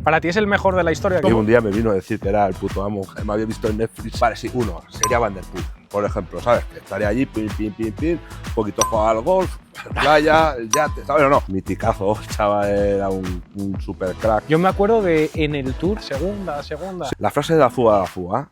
¿Para ti es el mejor de la historia? Y un día me vino a decir que era el puto amo, que me había visto en Netflix. Vale, sí, uno, sería Van der Poel, por ejemplo, ¿sabes? Que estaría allí, pim, un poquito jugaba al golf, playa, el yate, ¿sabes o no? Miticazo, chaval, era un super crack. Yo me acuerdo de en el Tour, segunda. La frase de la fuga,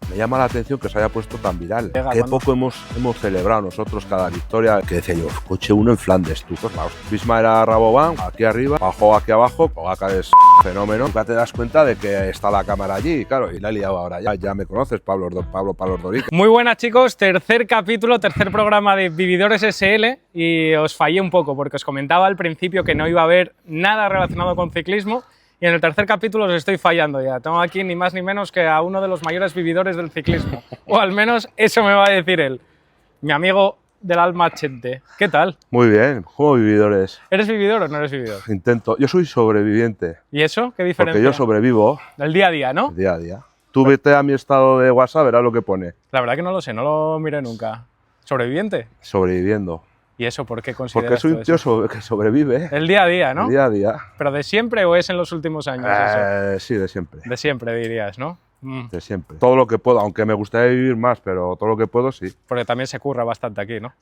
me llama la atención que se haya puesto tan viral. Qué poco hemos celebrado nosotros cada victoria. Que decía yo, coche 1 en Flandes, tú. Pues la Pisma era Rabobank, aquí arriba, bajó aquí abajo, Pogacar es fenómeno. Nunca te das cuenta de que está la cámara allí, claro, y la he liado ahora. Ya me conoces, Pablo Doric. Muy buenas, chicos, tercer capítulo, tercer programa de Vividores SL, y os fallé un poco porque os comentaba al principio que no iba a haber nada relacionado con ciclismo, y en el tercer capítulo os estoy fallando ya. Tengo aquí ni más ni menos que a uno de los mayores vividores del ciclismo, o al menos eso me va a decir él, mi amigo del alma Chente. ¿Qué tal? Muy bien, ¿cómo vividores? ¿Eres vividor o no eres vividor? Intento, yo soy sobreviviente. ¿Y eso? ¿Qué diferencia? Porque yo sobrevivo. Del día a día, ¿no? El día a día. Tú vete a mi estado de WhatsApp, verás lo que pone. La verdad que no lo sé, no lo miré nunca. ¿Sobreviviente? Sobreviviendo. ¿Y eso por qué consideras? Porque soy un tío que sobrevive. El día a día, ¿no? El día a día. ¿Pero de siempre o es en los últimos años eso? Sí, de siempre. De siempre dirías, ¿no? De siempre. Todo lo que puedo, aunque me gustaría vivir más, pero todo lo que puedo, sí. Porque también se curra bastante aquí, ¿no?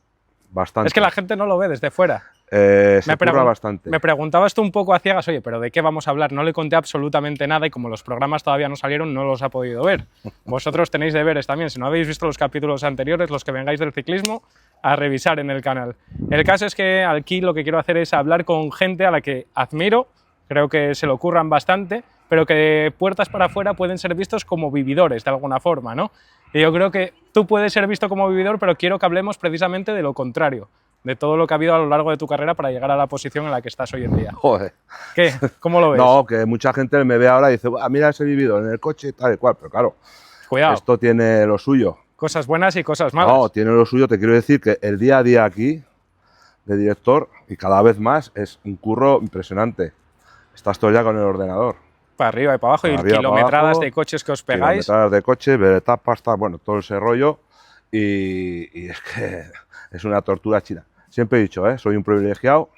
Bastante. Es que la gente no lo ve desde fuera. Se curra bastante. Me preguntabas tú un poco a ciegas, oye, ¿pero de qué vamos a hablar? No le conté absolutamente nada y como los programas todavía no salieron, no los ha podido ver. Vosotros tenéis deberes también, si no habéis visto los capítulos anteriores, los que vengáis del ciclismo, a revisar en el canal. El caso es que aquí lo que quiero hacer es hablar con gente a la que admiro, creo que se lo curran bastante, pero que puertas para afuera pueden ser vistos como vividores de alguna forma, ¿no? Y yo creo que tú puedes ser visto como vividor, pero quiero que hablemos precisamente de lo contrario, de todo lo que ha habido a lo largo de tu carrera para llegar a la posición en la que estás hoy en día. Joder. ¿Qué? ¿Cómo lo ves? No, que mucha gente me ve ahora y dice, mira ese vividor en el coche, tal y cual, pero claro, cuidado. Esto tiene lo suyo. Cosas buenas y cosas malas. No, tiene lo suyo, te quiero decir que el día a día aquí, de director, y cada vez más, es un curro impresionante. Estás todo el día con el ordenador. Para arriba y para abajo, y kilometradas de coches que os pegáis. Kilometradas de coche, ver etapas, bueno, todo ese rollo, y es que es una tortura china. Siempre he dicho, soy un privilegiado,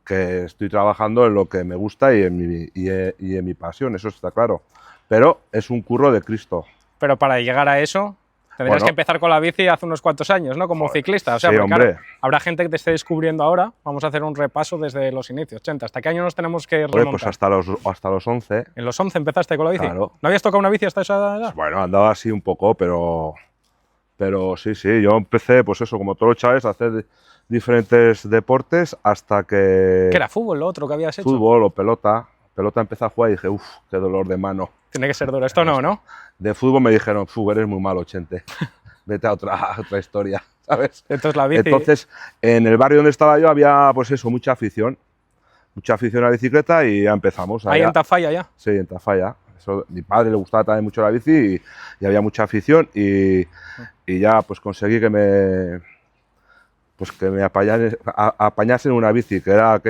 que estoy trabajando en lo que me gusta y en mi pasión, eso está claro. Pero es un curro de Cristo. Pero para llegar a eso, tendrías que empezar con la bici hace unos cuantos años, ¿no? Como ciclista. O sea, sí, porque hombre. Habrá gente que te esté descubriendo ahora. Vamos a hacer un repaso desde los inicios, 80. ¿Hasta qué año nos tenemos que remontar? Pues hasta los 11. ¿En los 11 empezaste con la bici? Claro. ¿No habías tocado una bici hasta esa edad? Bueno, andaba así un poco, pero sí, yo empecé, pues eso, como todos los chavales, a hacer diferentes deportes hasta que... ¿Qué era fútbol lo otro que habías hecho? Fútbol o pelota. Pelota empecé a jugar y dije, qué dolor de mano. Tiene que ser duro. Esto no. De fútbol me dijeron, eres muy malo, Chente. Vete a otra historia, ¿sabes? Entonces la bici... Entonces, en el barrio donde estaba yo había, pues eso, mucha afición a la bicicleta y ya empezamos. ¿Ahí en Tafalla ya? Sí, en Tafalla. Eso, mi padre le gustaba también mucho la bici y había mucha afición y ya pues conseguí que me apañasen una bici, que eran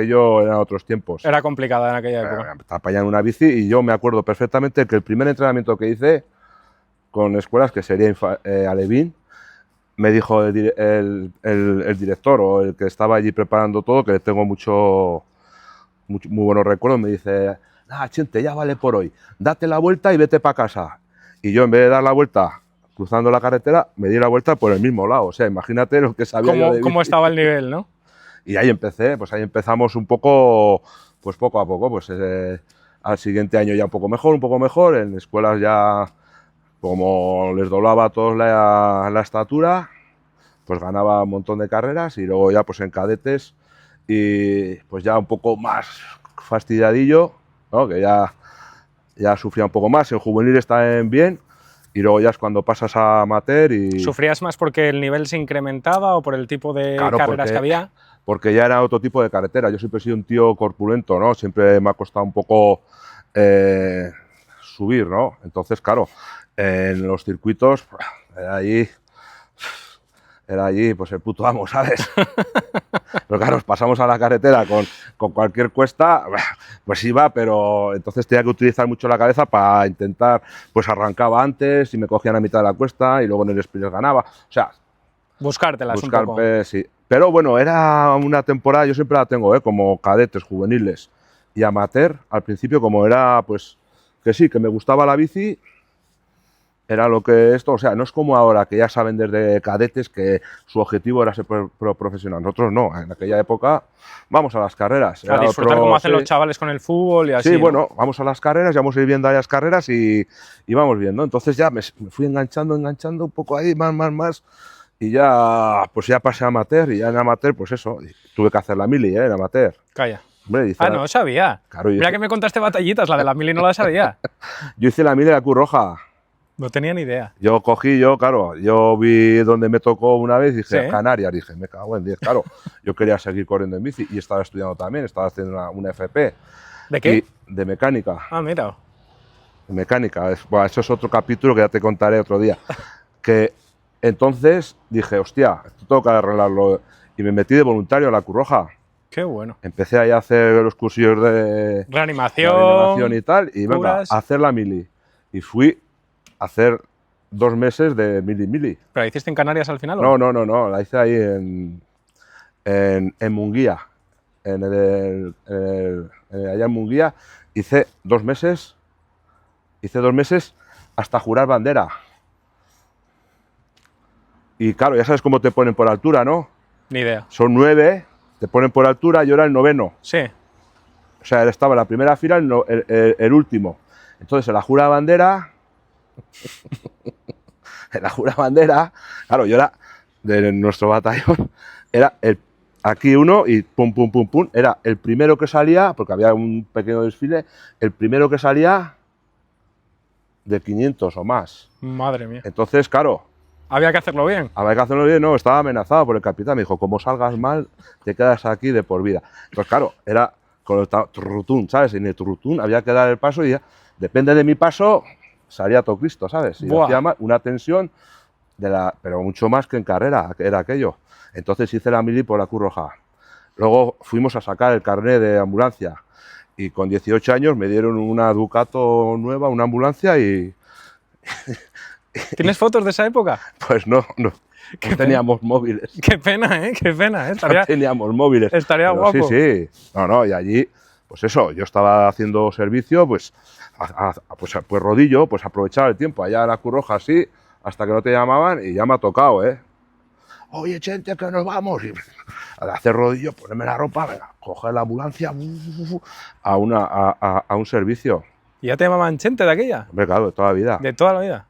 otros tiempos. Era complicada en aquella época. Apañan una bici y yo me acuerdo perfectamente que el primer entrenamiento que hice con escuelas, que sería Alevín, me dijo el director o el que estaba allí preparando todo, que tengo muy buenos recuerdos, me dice, Chente, ya vale por hoy, date la vuelta y vete para casa. Y yo en vez de dar la vuelta cruzando la carretera, me di la vuelta por el mismo lado. O sea, imagínate lo que sabía yo de bici. ¿Cómo estaba el nivel, no? Y ahí empezamos un poco, pues poco a poco, pues al siguiente año ya un poco mejor, en escuelas ya, como les doblaba a todos la estatura, pues ganaba un montón de carreras y luego ya pues en cadetes y pues ya un poco más fastidiadillo, ¿no? Que ya sufría un poco más, en juvenil está bien. Y luego ya es cuando pasas a amateur y... ¿Sufrías más porque el nivel se incrementaba o por el tipo de carreras que había? Porque ya era otro tipo de carretera. Yo siempre he sido un tío corpulento, ¿no? Siempre me ha costado un poco subir, ¿no? Entonces, claro, en los circuitos era allí pues el puto amo, ¿sabes? Pero claro, pasamos a la carretera con cualquier cuesta, pues iba, pero entonces tenía que utilizar mucho la cabeza para intentar, pues arrancaba antes y me cogían a mitad de la cuesta y luego en el sprint ganaba, o sea... Buscártelas un poco. Sí. Pero bueno, era una temporada, yo siempre la tengo, como cadetes, juveniles y amateur, al principio, como era, pues, que sí, que me gustaba la bici, era lo que esto, o sea, no es como ahora, que ya saben desde cadetes que su objetivo era ser profesional. Nosotros no, en aquella época vamos a las carreras. A disfrutar como hacen los chavales con el fútbol y así. Sí, ¿no? bueno, vamos a las carreras, ya vamos a ir viendo ahí las carreras y vamos viendo. Entonces ya me fui enganchando un poco ahí, más, y ya, pues ya pasé a amateur, y ya en amateur, pues eso, tuve que hacer la mili, en amateur. Calla. Hombre, No sabía. Claro, Mira que me contaste batallitas, la de la mili no la sabía. Yo hice la mili de la Cruz Roja. No tenía ni idea. Claro, yo vi donde me tocó una vez y dije, ¿Sí? Canarias, dije, me cago en 10, claro. Yo quería seguir corriendo en bici y estaba estudiando también, estaba haciendo una FP. ¿De qué? De mecánica. Ah, mira. De mecánica, bueno, eso es otro capítulo que ya te contaré otro día. Que entonces dije, hostia, esto tengo que arreglarlo. Y me metí de voluntario a la Cruz Roja. Qué bueno. Empecé ahí a hacer los cursillos de reanimación y tal, y venga, a hacer la mili. Y fui a hacer 2 meses de mili. ¿Pero la hiciste en Canarias al final? No, la hice ahí en Munguía. Allá en Munguía hice 2 meses. Hice 2 meses hasta jurar bandera. Y claro, ya sabes cómo te ponen por altura, ¿no? Ni idea. Son 9, te ponen por altura, yo era el 9º. Sí. O sea, él estaba en la primera fila, el último. Entonces, en la jura bandera, claro, yo era, de nuestro batallón, era aquí uno y pum, era el primero que salía, porque había un pequeño desfile, el primero que salía de 500 o más. Madre mía. Entonces, claro, había que hacerlo bien. Había que hacerlo bien, no, estaba amenazado por el capitán. Me dijo, como salgas mal, te quedas aquí de por vida. Entonces, claro, era con el turrutún, ¿sabes? En el turrutún había que dar el paso y ya, depende de mi paso, salía todo Cristo, ¿sabes? Y hacía una tensión, pero mucho más que en carrera, era aquello. Entonces hice la mili por la Cruz Roja. Luego fuimos a sacar el carnet de ambulancia. Y con 18 años me dieron una Ducato nueva, una ambulancia y... ¿Tienes fotos de esa época? Pues no teníamos móviles. Qué pena, ¿eh? Qué pena, ¿eh? No teníamos móviles. Estaría guapo. Sí. No, y allí, pues eso, yo estaba haciendo servicio, pues rodillo, pues aprovechar el tiempo. Allá en la Cruz Roja así, hasta que no te llamaban y ya me ha tocado, ¿eh? Oye, Chente, que nos vamos. Y al hacer rodillo, ponerme la ropa, venga, coger la ambulancia a un servicio. ¿Y ya te llamaban Chente de aquella? Hombre, claro, de toda la vida. ¿De toda la vida?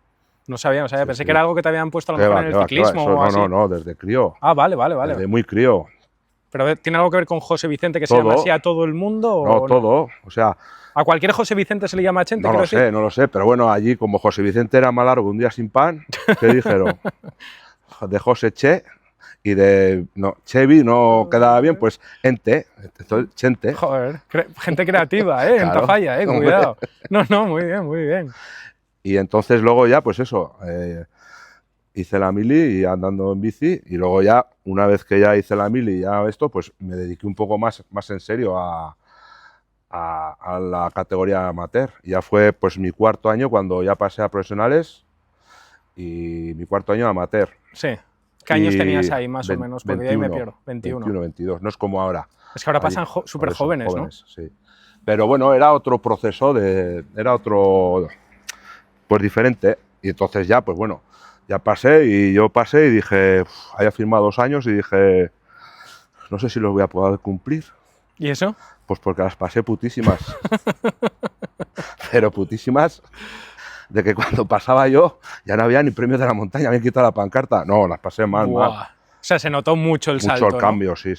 No sabía. Sí, pensé que era algo que te habían puesto a lo mejor en el ciclismo eso, o así. No, desde crío. Ah, vale. Desde muy crío. ¿Pero tiene algo que ver con José Vicente, que se llama así a todo el mundo? No, todo. O sea... ¿A cualquier José Vicente se le llama Chente? No lo sé, pero bueno, allí como José Vicente era más largo un día sin pan, ¿qué dijeron? De José Che y de Chevi no quedaba bien, pues Ente, entonces Chente. Joder, gente creativa, claro, en Tafalla, cuidado. No, muy bien. Y entonces luego ya, pues eso, hice la mili y andando en bici, y luego ya, una vez que ya hice la mili y ya esto, pues me dediqué un poco más en serio a la categoría amateur. Ya fue pues mi 4.º año cuando ya pasé a profesionales y mi 4.º año amateur. Sí. ¿Qué años tenías ahí más o menos? Porque 21, ahí me pierdo. 21, 22. No es como ahora. Es que ahora pasan súper jóvenes, ¿no? Sí. Pero bueno, era otro proceso, era otro, pues diferente. Y entonces ya, pues bueno, ya pasé y dije, había firmado 2 años y dije, no sé si los voy a poder cumplir. ¿Y eso? Pues porque las pasé putísimas. Pero putísimas, de que cuando pasaba yo ya no había ni premios de la montaña, me habían quitado la pancarta. No, las pasé mal. O sea, se notó mucho el salto. Mucho el cambio, ¿no? Sí.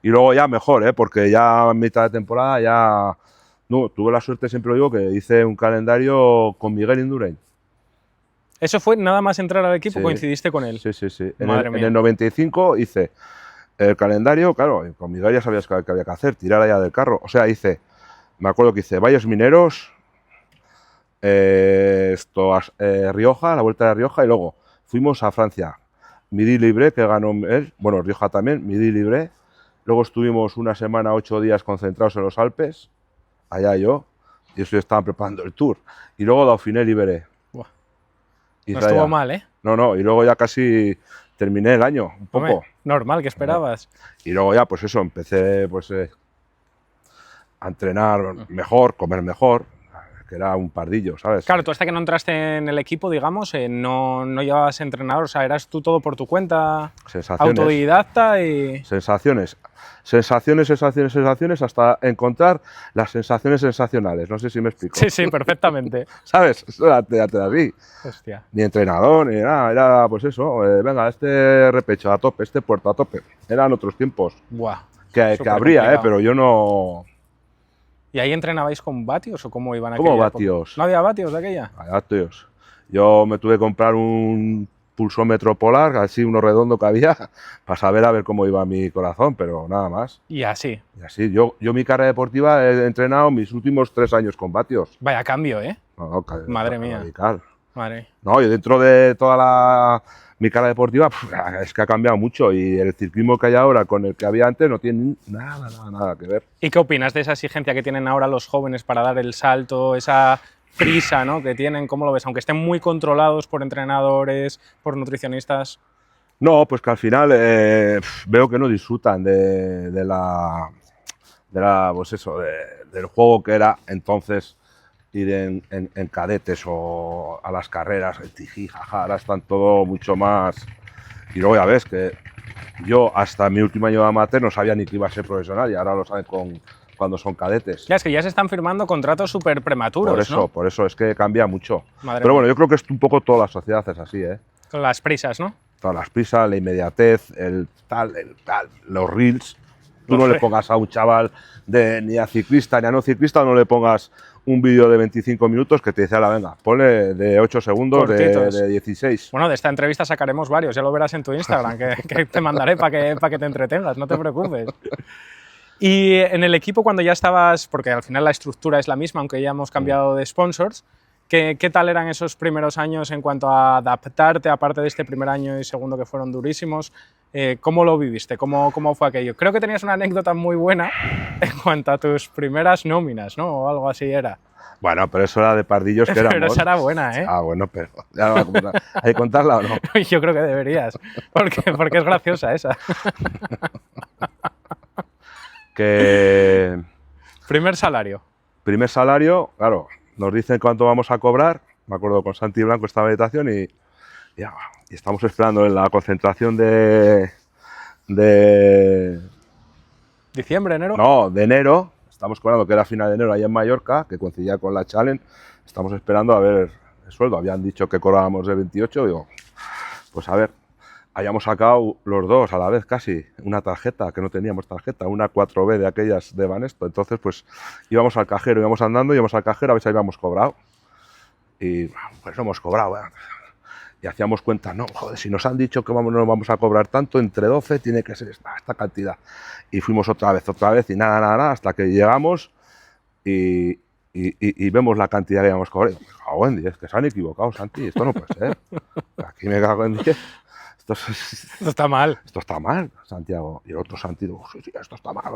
Y luego ya mejor, porque ya en mitad de temporada ya... No, tuve la suerte, siempre lo digo, que hice un calendario con Miguel Indurain. ¿Eso fue nada más entrar al equipo? Sí. ¿Coincidiste con él? Sí. En el 95 hice el calendario, claro, con Miguel ya sabías que había que hacer, tirar allá del carro. O sea, me acuerdo que hice Valles Mineros, Rioja, la Vuelta de Rioja, y luego fuimos a Francia. Midi Libre, que ganó él, bueno, Rioja también, Midi Libre. Luego estuvimos una semana, 8 días concentrados en los Alpes, allá yo, y eso estaban preparando el tour. Y luego Dauphiné Libéré. No estuvo mal, ¿eh? No, y luego ya casi terminé el año, un poco. Normal, ¿qué esperabas? Y luego ya, pues eso, empecé, pues a entrenar mejor, comer mejor, que era un pardillo, ¿sabes? Claro, tú hasta que no entraste en el equipo, digamos, no llevabas entrenador, o sea, eras tú todo por tu cuenta, Sensaciones. autodidacta y... Sensaciones, hasta encontrar las sensaciones sensacionales. No sé si me explico. Sí, perfectamente. ¿Sabes? Eso era así. Hostia. Ni entrenador, ni nada. Era pues eso, venga, este repecho a tope, este puerto a tope. Eran otros tiempos. Buah. Que habría, complicado. pero yo no... ¿Y ahí entrenabais con vatios o cómo iban ¿Cómo aquella vatios? época? ¿No había vatios de aquella? Vatios. Yo me tuve que comprar un pulsómetro polar, así uno redondo que había, para saber a ver cómo iba mi corazón, pero nada más. Y así. Y así, yo mi carrera deportiva he entrenado mis últimos 3 años con vatios. Vaya cambio, ¿eh? No, Madre mía. Radical. Madre. No, y dentro de toda mi carrera deportiva, es que ha cambiado mucho y el ciclismo que hay ahora con el que había antes no tiene nada que ver. ¿Y qué opinas de esa exigencia que tienen ahora los jóvenes para dar el salto, esa prisa, ¿no?, que tienen? ¿Cómo lo ves? Aunque estén muy controlados por entrenadores, por nutricionistas. No, pues que al final veo que no disfrutan del juego que era entonces ir en cadetes o a las carreras, el tiji, jaja, ahora están todo mucho más. Y luego ya ves que yo hasta mi último año de amateur no sabía ni que iba a ser profesional y ahora lo saben cuando son cadetes. Ya, es que ya se están firmando contratos súper prematuros, ¿no? Por eso es que cambia mucho. Madre Pero mía. bueno, yo creo que es un poco toda la sociedad es así, ¿eh? Con las prisas, ¿no? Todas las prisas, la inmediatez, el tal, los reels. Tú no le pongas a un chaval ni a ciclista ni a no ciclista, no le pongas un vídeo de 25 minutos que te dice, venga, ponle de 8 segundos, de 16. Bueno, de esta entrevista sacaremos varios, ya lo verás en tu Instagram, que te mandaré para que te entretengas, no te preocupes. Y en el equipo, cuando ya estabas, porque al final la estructura es la misma, aunque ya hemos cambiado de sponsors, ¿qué tal eran esos primeros años en cuanto a adaptarte, aparte de este primer año y segundo que fueron durísimos? ¿Cómo lo viviste? ¿Cómo fue aquello? Creo que tenías una anécdota muy buena en cuanto a tus primeras nóminas, ¿no? O algo así era. Bueno, pero eso era de pardillos que éramos. Pero esa era buena, ¿eh? Ah, bueno, pero ya ¿hay que contarla o no? Yo creo que deberías, porque es graciosa esa. Que... Primer salario. Primer salario, claro, nos dicen cuánto vamos a cobrar. Me acuerdo con Santi Blanco esta meditación y estamos esperando en la concentración de ¿Diciembre, enero? No, de enero. Estamos cobrando, que era final de enero ahí en Mallorca, que coincidía con la Challenge. Estamos esperando a ver el sueldo. Habían dicho que cobrábamos de 28. Digo, pues a ver, hayamos sacado los dos a la vez casi una tarjeta, que no teníamos tarjeta, una 4B de aquellas de Banesto. Entonces, pues íbamos al cajero, íbamos andando, íbamos al cajero a ver si habíamos cobrado. Y pues no hemos cobrado. Y hacíamos cuenta, no, joder, si nos han dicho que no vamos a cobrar tanto, entre 12 tiene que ser esta cantidad. Y fuimos otra vez y nada, hasta que llegamos y vemos la cantidad que habíamos cobrado. Me cago en 10, que se han equivocado, Santi, esto no puede ser. Aquí me cago en 10. Esto está mal. Esto está mal, Santiago. Y el otro Santi dijo, sí, esto está mal.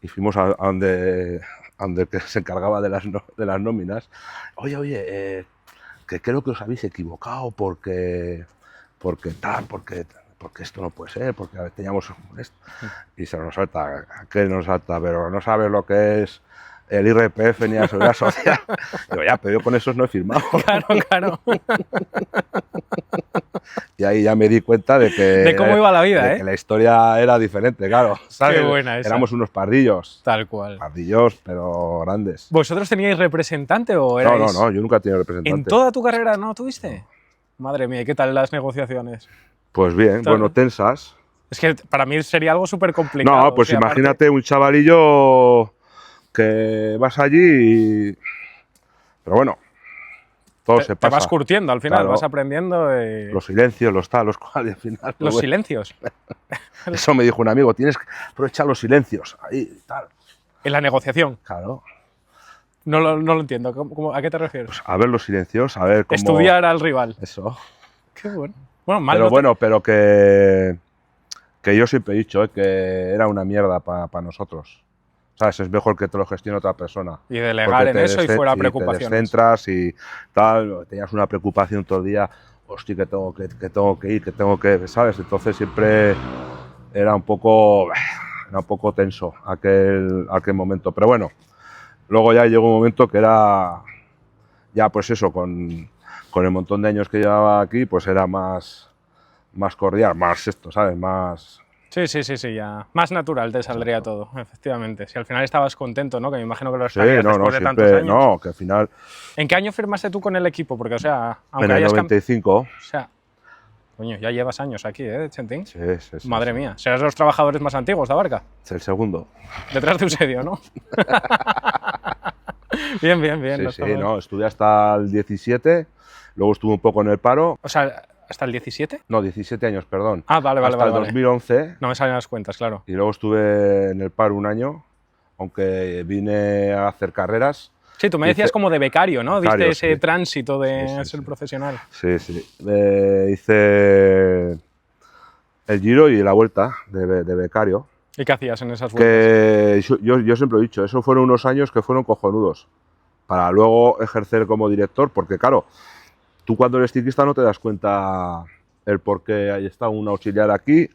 Y fuimos a donde el que se encargaba de las nóminas. Oye, que creo que os habéis equivocado porque esto no puede ser, porque teníamos esto. Y se nos salta, pero no sabes lo que es el IRPF ni la Seguridad Social. Digo, pero yo con esos no he firmado. Claro. Y ahí ya me di cuenta de que... De cómo iba la vida, que la historia era diferente, claro. ¿Sabes? Qué buena esa. Éramos unos pardillos. Tal cual. Pardillos, pero grandes. ¿Vosotros teníais representante o erais...? No, yo nunca he tenido representante. ¿En toda tu carrera no tuviste? Madre mía, ¿y qué tal las negociaciones? Pues bien, bueno, tensas. Es que para mí sería algo súper complicado. No, pues imagínate un chavalillo que vas allí y... Pero bueno, todo se pasa. Te vas curtiendo al final, claro. vas aprendiendo. Los silencios, los cuales al final... Los silencios. Eso me dijo un amigo, tienes que aprovechar los silencios, ahí, tal. En la negociación. Claro. No lo entiendo, ¿a qué te refieres? Pues a ver los silencios, a ver cómo... Estudiar al rival. Eso. Qué bueno. Bueno, mal pero no bueno, pero que yo siempre he dicho que era una mierda para nosotros. ¿Sabes? Es mejor que te lo gestione otra persona. Y delegar en eso y fuera preocupaciones. Te descentras y tal, tenías una preocupación todo el día, hostia, que tengo que ir, ¿sabes? Entonces siempre era un poco tenso aquel momento. Pero bueno, Luego ya llegó un momento que era, ya pues eso, con el montón de años que llevaba aquí, pues era más cordial, más esto, ¿sabes? Más... Sí, ya. Más natural te saldría todo, efectivamente. Si al final estabas contento, ¿no? Que me imagino que lo Sí, estarías no, después de siempre, tantos años. no, que al final... ¿En qué año firmaste tú con el equipo? Porque, o sea, aunque En el hayas 95. O sea, coño, ya llevas años aquí, ¿eh, Chentín? Sí, sí. Madre mía, serás de los trabajadores más antiguos de Abarca. Es el segundo. Detrás de Eusebio, ¿no? Bien. Sí, no, estudié hasta el 17, luego estuve un poco en el paro. O sea, ¿hasta el 17? No, 17 años, perdón. Ah, vale. Hasta el 2011. No me salen las cuentas, claro. Y luego estuve en el paro un año, aunque vine a hacer carreras. Sí, tú me decías como de becario, ¿no? Becario, Diste ese sí. tránsito de Sí. ser profesional. Sí. Hice el Giro y la Vuelta de becario. ¿Y qué hacías en esas vueltas? Que yo siempre he dicho, eso fueron unos años que fueron cojonudos para luego ejercer como director, porque claro, tú cuando eres ciclista no te das cuenta el por qué ahí está un auxiliar aquí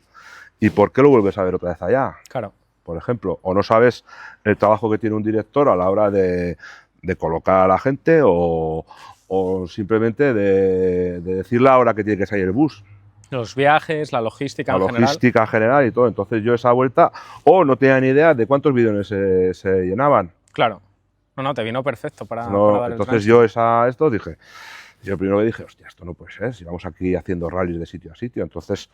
y por qué lo vuelves a ver otra vez allá. Claro. Por ejemplo, o no sabes el trabajo que tiene un director a la hora de colocar a la gente o simplemente de decir la hora que tiene que salir el bus. Los viajes, la logística en general. La logística general y todo. Entonces yo esa vuelta, no tenía ni idea de cuántos bidones se llenaban. Claro. No, te vino perfecto para dar entonces el yo yo primero que dije, hostia, esto no puede ser, si vamos aquí haciendo rallies de sitio a sitio, entonces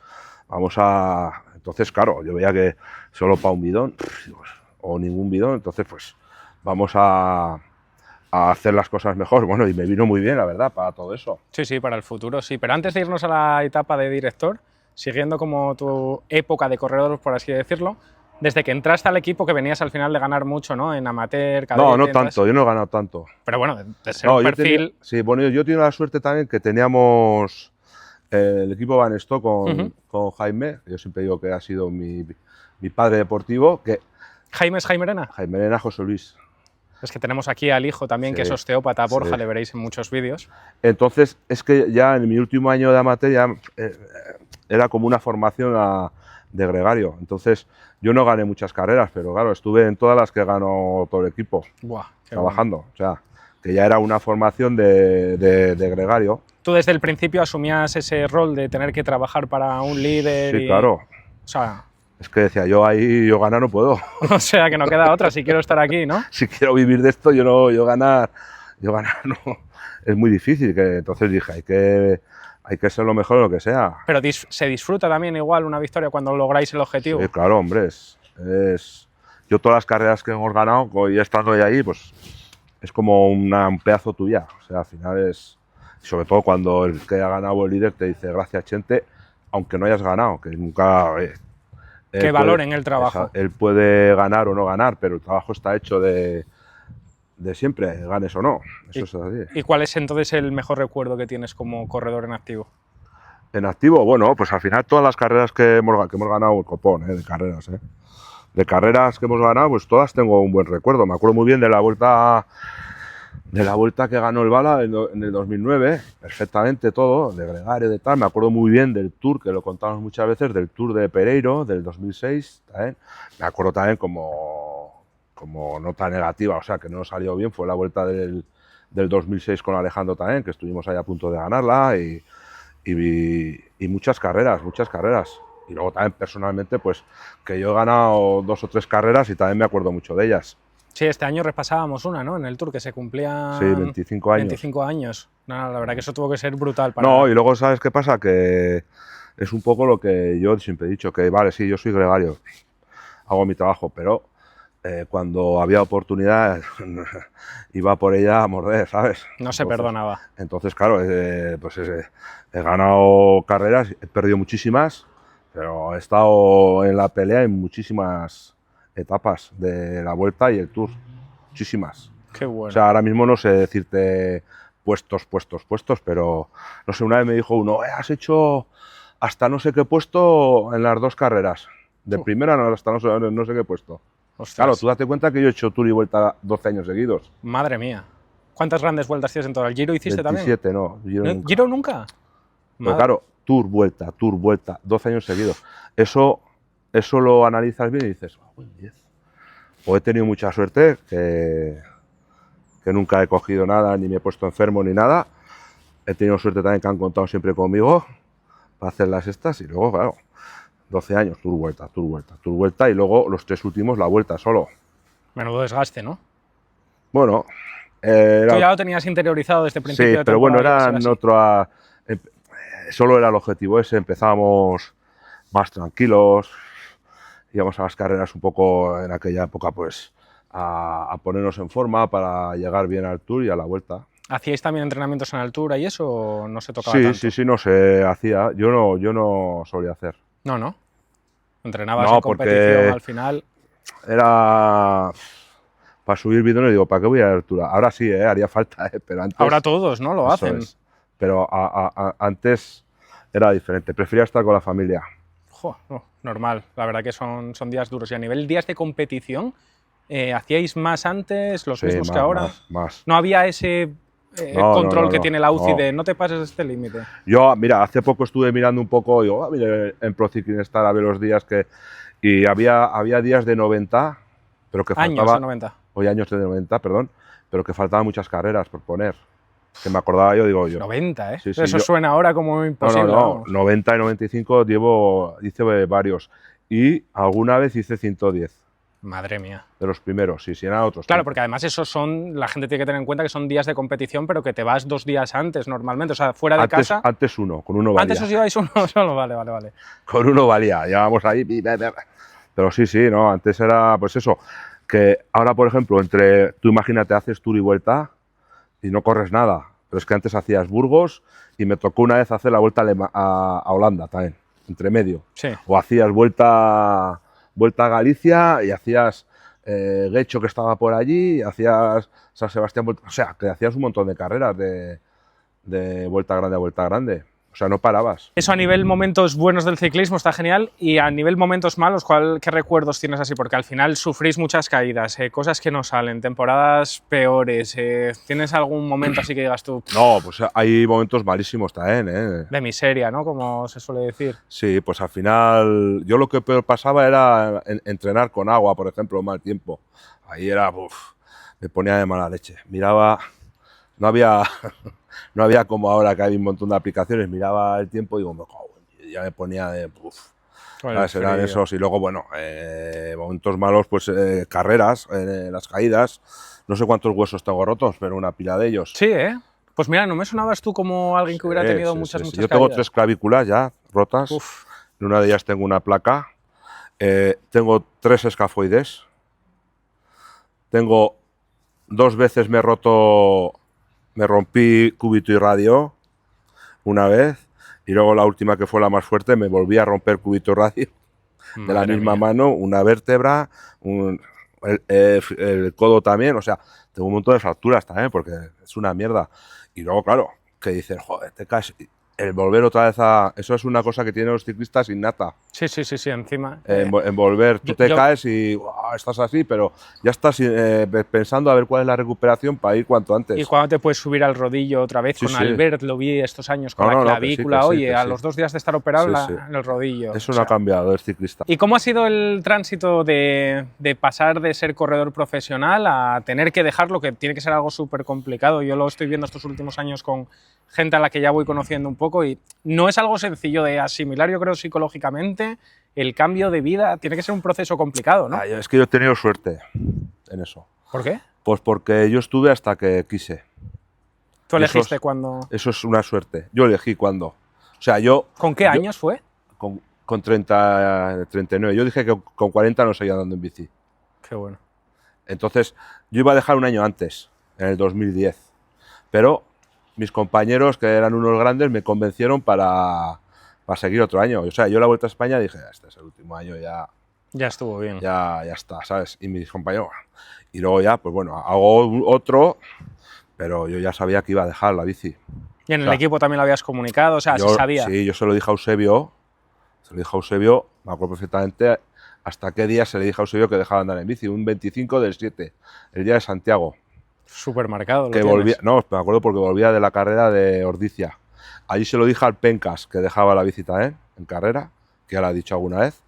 claro, yo veía que solo para un bidón, o ningún bidón, entonces pues vamos a hacer las cosas mejor. Bueno, y me vino muy bien, la verdad, para todo eso. Sí, para el futuro, sí. Pero antes de irnos a la etapa de director, siguiendo como tu época de corredor, por así decirlo, desde que entraste al equipo, que venías al final de ganar mucho, ¿no? En amateur, cadete... No tanto, yo no he ganado tanto. Pero bueno, de ser un perfil... Yo tenía la suerte también que teníamos el equipo Banesto con Jaime, yo siempre digo que ha sido mi padre deportivo. ¿Jaime es Jaime Arena? Jaime Arena, José Luis. Es que tenemos aquí al hijo también, que es osteópata, Borja, le veréis en muchos vídeos. Entonces, es que ya en mi último año de amateur ya era como una formación de gregario. Entonces, yo no gané muchas carreras, pero claro, estuve en todas las que ganó todo el equipo. Buah, trabajando. Bueno. O sea, que ya era una formación de gregario. ¿Tú desde el principio asumías ese rol de tener que trabajar para un líder? Sí, claro. O sea... Es que decía, yo ganar no puedo. O sea, que no queda otra si quiero estar aquí, ¿no? Si quiero vivir de esto, yo ganar no. Es muy difícil. Entonces dije, hay que ser lo mejor de lo que sea. Pero se disfruta también igual una victoria cuando lográis el objetivo. Sí, claro, hombre. Yo todas las carreras que hemos ganado, y estando ahí, pues es como un pedazo tuya. O sea, al final es... Sobre todo cuando el que ha ganado el líder te dice, gracias, Chente, aunque no hayas ganado, que nunca... que valoren el trabajo. Él puede ganar o no ganar, pero el trabajo está hecho de siempre, ganes o no. Eso es así. ¿Y cuál es entonces el mejor recuerdo que tienes como corredor en activo? En activo, bueno, pues al final todas las carreras que hemos ganado, el copón, de carreras. De carreras que hemos ganado, pues todas tengo un buen recuerdo. Me acuerdo muy bien de la vuelta que ganó el Bala en el 2009, perfectamente todo, de gregario, de tal. Me acuerdo muy bien del Tour, que lo contamos muchas veces, del Tour de Pereiro, del 2006, también. Me acuerdo también como nota negativa, o sea, que no salió bien, fue la vuelta del 2006 con Alejandro también, que estuvimos ahí a punto de ganarla, y muchas carreras. Y luego también personalmente, pues que yo he ganado 2 o 3 carreras y también me acuerdo mucho de ellas. Sí, este año repasábamos una, ¿no? En el Tour, que se cumplían... Sí, 25 años. 25 años. No, la verdad que eso tuvo que ser brutal para... No, y luego, ¿sabes qué pasa? Que es un poco lo que yo siempre he dicho, que vale, sí, yo soy gregario, hago mi trabajo, pero cuando había oportunidad iba por ella a morder, ¿sabes? No se perdonaba. Entonces, claro, he ganado carreras, he perdido muchísimas, pero he estado en la pelea en muchísimas etapas de la Vuelta y el Tour, muchísimas. Qué bueno. O sea, ahora mismo no sé decirte puestos, pero no sé, una vez me dijo uno, has hecho hasta no sé qué puesto en las 2 carreras. De primera hasta no sé qué puesto. Ostras. Claro, tú date cuenta que yo he hecho Tour y Vuelta 12 años seguidos. Madre mía. ¿Cuántas grandes vueltas tienes en todo? ¿El Giro hiciste 27, también? 27, no. ¿Giro nunca? Pero claro, Tour, Vuelta, 12 años seguidos. Eso lo analizas bien y dices, 10. O he tenido mucha suerte que que nunca he cogido nada, ni me he puesto enfermo ni nada. He tenido suerte también que han contado siempre conmigo para hacer las estas y luego, claro, 12 años, Tour Vuelta, Tour Vuelta, Tour Vuelta y luego los 3 últimos la Vuelta solo. Menudo desgaste, ¿no? Bueno, Tú ya lo tenías interiorizado desde el principio. Sí, pero bueno, solo era el objetivo ese, empezábamos más tranquilos, íbamos a las carreras un poco en aquella época pues a ponernos en forma para llegar bien al Tour y a la Vuelta. ¿Hacíais también entrenamientos en altura y eso o no se tocaba Sí, tanto? sí, no se hacía, yo no solía hacer. No. Entrenabas No, en competición al final. Era para subir bidones, digo, ¿para qué voy a la altura? Ahora sí, haría falta, pero antes... Ahora todos, ¿no? Lo eso hacen. es. Pero antes era diferente, prefería estar con la familia. No, normal, la verdad que son días duros. Y a nivel días de competición, ¿hacíais más antes, los mismos más, que ahora? Más. ¿No había ese control que tiene la UCI de no te pases de este límite? Yo, mira, hace poco estuve mirando un poco, digo, mira, en Pro Cycling Star a ver los días que... Y había días de 90, pero que faltaba... Años de 90. Hoy años de 90, perdón, pero que faltaban muchas carreras por poner. Que me acordaba yo, digo yo. 90, ¿eh? Sí, Eso suena ahora como imposible. No, 90 y 95 hice varios. Y alguna vez hice 110. Madre mía. De los primeros, sí, eran otros. Claro, porque además la gente tiene que tener en cuenta que son días de competición, pero que te vas 2 días antes normalmente, o sea, fuera de casa. Antes con uno valía. Antes os ibais uno solo, vale. Con uno valía, llevábamos ahí. Pero sí, no, antes era pues eso, que ahora, por ejemplo, tú imagínate, haces Tour y Vuelta y no corres nada, pero es que antes hacías Burgos y me tocó una vez hacer la Vuelta a Holanda también, entre medio. Sí. O hacías Vuelta a Galicia y hacías Guecho, que estaba por allí, y hacías San Sebastián, o sea, que hacías un montón de carreras de Vuelta Grande a Vuelta Grande. O sea, no parabas. Eso a nivel momentos buenos del ciclismo está genial, y a nivel momentos malos, ¿qué recuerdos tienes así? Porque al final sufrís muchas caídas, cosas que no salen, temporadas peores. ¿Tienes algún momento así que digas tú? No, pues hay momentos malísimos también, De miseria, ¿no? Como se suele decir. Sí, pues al final yo lo que peor pasaba era entrenar con agua, por ejemplo, mal tiempo. Ahí era, me ponía de mala leche. Miraba, no había como ahora que hay un montón de aplicaciones, miraba el tiempo y digo, ya me ponía de... Eran esos y luego, bueno, momentos malos, pues carreras, las caídas. No sé cuántos huesos tengo rotos, pero una pila de ellos. Sí, ¿eh? Pues mira, no me sonabas tú como alguien que hubiera tenido muchas Yo caídas. tengo 3 clavículas ya rotas. En una de ellas tengo una placa. Tengo 3 escafoides. Tengo 2 veces me rompí cúbito y radio una vez, y luego la última, que fue la más fuerte, me volví a romper cúbito y radio de la misma mano, una vértebra, el codo también, o sea, tengo un montón de fracturas también, porque es una mierda. Y luego, claro, que dices, joder, te caes... El volver otra vez eso es una cosa que tienen los ciclistas innata. Sí, encima. En volver, tú te caes y estás así, pero ya estás pensando a ver cuál es la recuperación para ir cuanto antes. ¿Y cuándo te puedes subir al rodillo otra vez? Con Albert lo vi estos años con la clavícula. Oye, a los 2 días de estar operado en el rodillo. Eso no ha cambiado, es ciclista. ¿Y cómo ha sido el tránsito de pasar de ser corredor profesional a tener que dejarlo, que tiene que ser algo súper complicado? Yo lo estoy viendo estos últimos años con gente a la que ya voy conociendo un poco, y no es algo sencillo de asimilar, yo creo, psicológicamente. El cambio de vida tiene que ser un proceso complicado, ¿no? Es que yo he tenido suerte en eso. ¿Por qué? Pues porque yo estuve hasta que quise. ¿Tú elegiste cuando...? Eso es una suerte. Yo elegí cuando. O sea, yo... ¿Con qué años fue? Con 39. Yo dije que con 40 no seguía andando en bici. Qué bueno. Entonces, yo iba a dejar un año antes, en el 2010. Pero mis compañeros, que eran unos grandes, me convencieron para seguir otro año. O sea, yo la Vuelta a España dije, este es el último año, ya estuvo bien. Ya está, ¿sabes? Y mis compañeros... Y luego ya, pues bueno, hago otro, pero yo ya sabía que iba a dejar la bici. ¿Y en el equipo también lo habías comunicado? O sea, ¿se sabía? Sí, yo se lo dije a Eusebio, me acuerdo perfectamente hasta qué día se le dije a Eusebio que dejaba de andar en bici, un 25 del 7, el día de Santiago. Súper marcado. Que volvía, no, me acuerdo porque volvía de la carrera de Ordizia. Allí se lo dije al Pencas, que dejaba la bici también en carrera, que ya lo ha dicho alguna vez.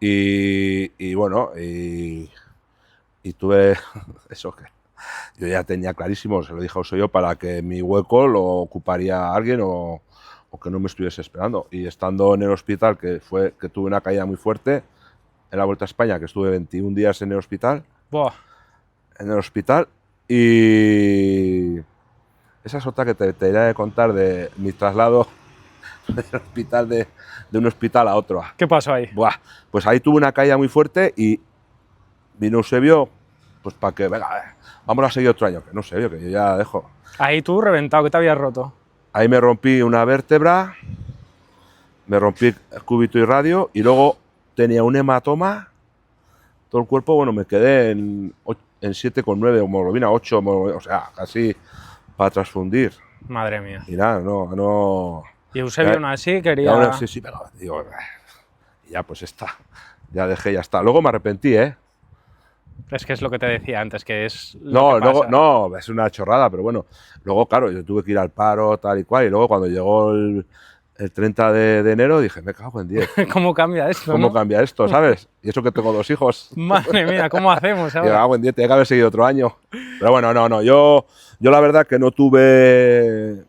Y bueno, y tuve eso, que yo ya tenía clarísimo, se lo dije a Eusebio, para que mi hueco lo ocuparía alguien o que no me estuviese esperando. Y estando en el hospital, que tuve una caída muy fuerte, en la Vuelta a España, que estuve 21 días en el hospital, Buah. Y esa es otra que te iré a contar de mi traslado del hospital de un hospital a otro. ¿Qué pasó ahí? Buah, pues ahí tuve una caída muy fuerte y vino Eusebio, pues para que, venga, vamos a seguir otro año, que no sé, yo que yo ya dejo. Ahí tú reventado, que te habías roto. Ahí me rompí una vértebra, me rompí el cúbito y radio y luego tenía un hematoma, todo el cuerpo, bueno, me quedé en 7,9 hemoglobina, 8, o sea, casi para transfundir. Madre mía. Y nada, no. Y Eusebio aún así quería... Ahora sí, pero digo, y ya pues está, ya dejé, ya está. Luego me arrepentí, ¿eh? Es que es lo que te decía antes, que es lo No, que luego, pasa. no, es una chorrada, pero bueno. Luego, claro, yo tuve que ir al paro, tal y cual, y luego cuando llegó el 30 de enero dije, me cago en 10. ¿Cómo cambia esto, ¿Cómo no? cambia esto, sabes? Y eso que tengo 2 hijos. Madre mía, ¿cómo hacemos Me ahora? cago en 10, tenía que haber seguido otro año. Pero bueno, no, yo la verdad que no tuve,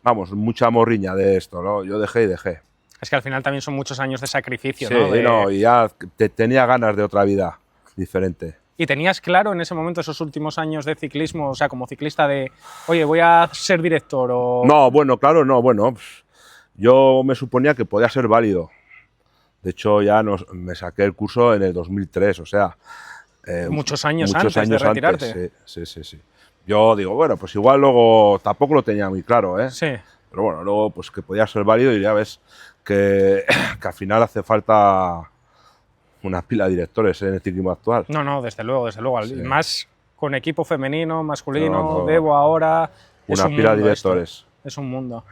vamos, mucha morriña de esto, ¿no? Yo dejé y dejé. Es que al final también son muchos años de sacrificio, Sí, ¿no? y ya tenía ganas de otra vida diferente. ¿Y tenías claro en ese momento, esos últimos años de ciclismo, o sea, como ciclista, de, oye, voy a ser director o...? No, bueno, claro, no, bueno, yo me suponía que podía ser válido. De hecho, ya me saqué el curso en el 2003, o sea... muchos años antes de retirarte. Sí. Yo digo, bueno, pues igual luego tampoco lo tenía muy claro, ¿eh? Sí. Pero bueno, luego pues que podía ser válido y ya ves que al final hace falta una pila de directores en el ciclismo actual. No, desde luego. Sí. Más con equipo femenino, masculino, No. Debo ahora... Una pila de directores. Esto. Es un mundo.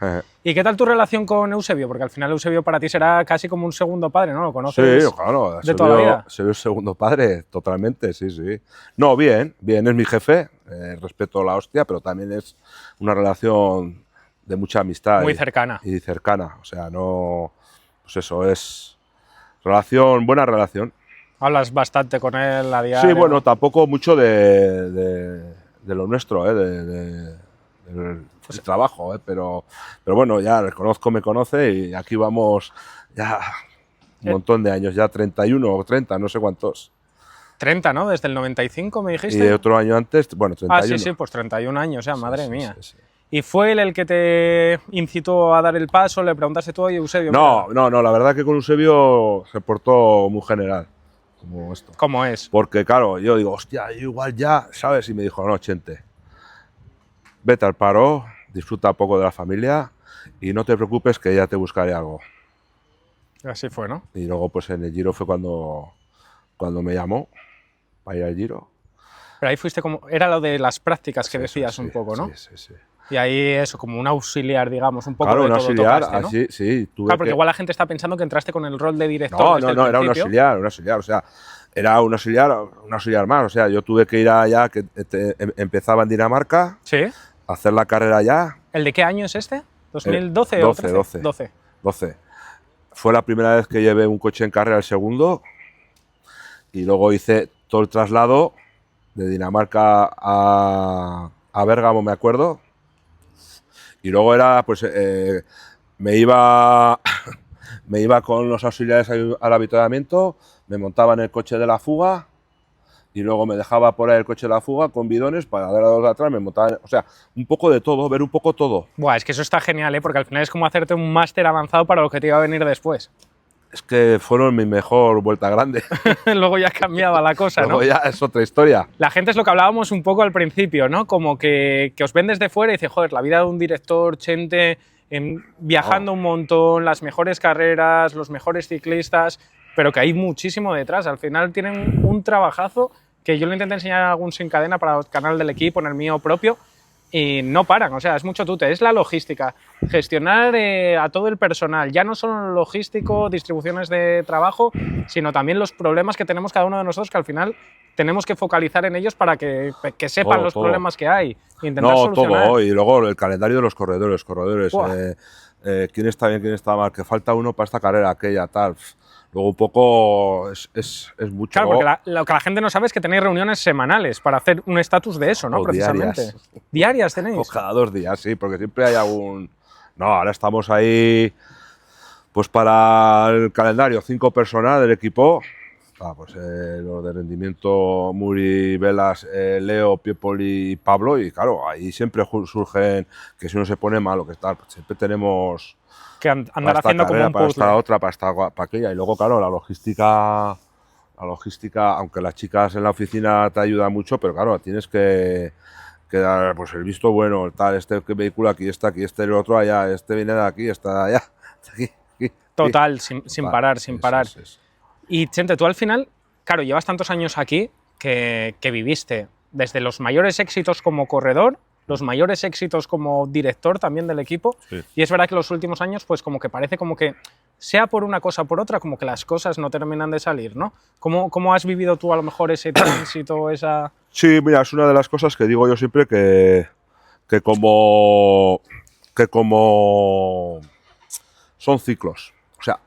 ¿Y qué tal tu relación con Eusebio? Porque al final Eusebio para ti será casi como un segundo padre, ¿no? Lo conoces Sí, claro. de toda la vida. Soy el segundo padre, totalmente, sí. No, bien, es mi jefe, respeto la hostia, pero también es una relación de mucha amistad. Muy cercana. Y cercana, o sea, no... Pues eso, es buena relación. Hablas bastante con él a diario. Sí, bueno, tampoco mucho de lo nuestro, del trabajo, pero bueno, ya me conoce y aquí vamos ya un montón de años, ya 31 o 30, no sé cuántos. 30, ¿no? Desde el 95 me dijiste. Y otro año antes, bueno, 31. Sí, pues 31 años ya, madre mía. Sí. ¿Y fue él el que te incitó a dar el paso? ¿Le preguntaste tú, oye, Eusebio? No, la verdad que con Eusebio se portó muy general, como esto. ¿Cómo es? Porque claro, yo digo, hostia, igual ya, ¿sabes? Y me dijo, no, Chente, vete al paro, disfruta un poco de la familia y no te preocupes que ya te buscaré algo. Así fue, ¿no? Y luego pues en el Giro fue cuando me llamó para ir al Giro. Pero ahí fuiste como... Era lo de las prácticas que decías un poco, ¿no? Sí. Y ahí eso, como un auxiliar, digamos, un poco claro, de un todo auxiliar, tocaste, ¿no? así, sí. Claro, porque igual la gente está pensando que entraste con el rol de director desde el No, era un principio. auxiliar, o sea, era un auxiliar más, o sea, yo tuve que ir allá, que empezaba en Dinamarca, Sí. a hacer la carrera allá. ¿El de qué año es este? ¿2012 o 13? 12. Fue la primera vez que llevé un coche en carrera, el segundo, y luego hice todo el traslado de Dinamarca a Bérgamo, me acuerdo, y luego era, pues, me iba con los auxiliares al avituallamiento, me montaba en el coche de la fuga y luego me dejaba por ahí el coche de la fuga con bidones para dar a los de atrás, me montaba, o sea, un poco de todo, ver un poco todo. Buah, es que eso está genial, ¿eh? Porque al final es como hacerte un máster avanzado para lo que te iba a venir después. Es que fueron mi mejor vuelta grande. Luego ya cambiaba la cosa, ¿no? Luego ya es otra historia. La gente es lo que hablábamos un poco al principio, ¿no? Como que os ven desde fuera y dice, joder, la vida de un director, Chente, viajando un montón, las mejores carreras, los mejores ciclistas, pero que hay muchísimo detrás. Al final tienen un trabajazo que yo lo intenté enseñar en algún sin cadena para el canal del equipo, en el mío propio, y no paran, o sea, es mucho tute, es la logística, gestionar a todo el personal, ya no solo logístico, distribuciones de trabajo, sino también los problemas que tenemos cada uno de nosotros, que al final tenemos que focalizar en ellos para que sepan Todo, los todo. problemas que hay, e intentar solucionar. Todo, y luego el calendario de los corredores, quién está bien, quién está mal, que falta uno para esta carrera, aquella, tal. Luego un poco es mucho. Claro, porque lo que la gente no sabe es que tenéis reuniones semanales para hacer un estatus de eso, ¿no? O Precisamente. diarias. ¿Diarias tenéis? Pues cada 2 días, sí, porque siempre hay algún... No, ahora estamos ahí, pues para el calendario, 5 personas del equipo. Pues los de rendimiento, Muri, Velas, Leo, Piepoli y Pablo. Y claro, ahí siempre surgen que si uno se pone malo, que tal, pues siempre tenemos... Que andar haciendo como un para puzzle. esta otra, para aquella. Y luego, claro, la logística, aunque las chicas en la oficina te ayudan mucho, pero claro, tienes que dar pues el visto bueno, tal, este vehículo aquí está, aquí este el otro allá, este viene de aquí, está allá, aquí. Total, sin parar, sin parar. Es. Y Chente, tú al final, claro, llevas tantos años aquí que viviste desde los mayores éxitos como corredor, los mayores éxitos como director también del equipo, Sí. y es verdad que los últimos años pues como que parece como que sea por una cosa o por otra, como que las cosas no terminan de salir, ¿no? ¿Cómo has vivido tú a lo mejor ese tránsito, esa...? Sí, mira, es una de las cosas que digo yo siempre que como son ciclos. O sea,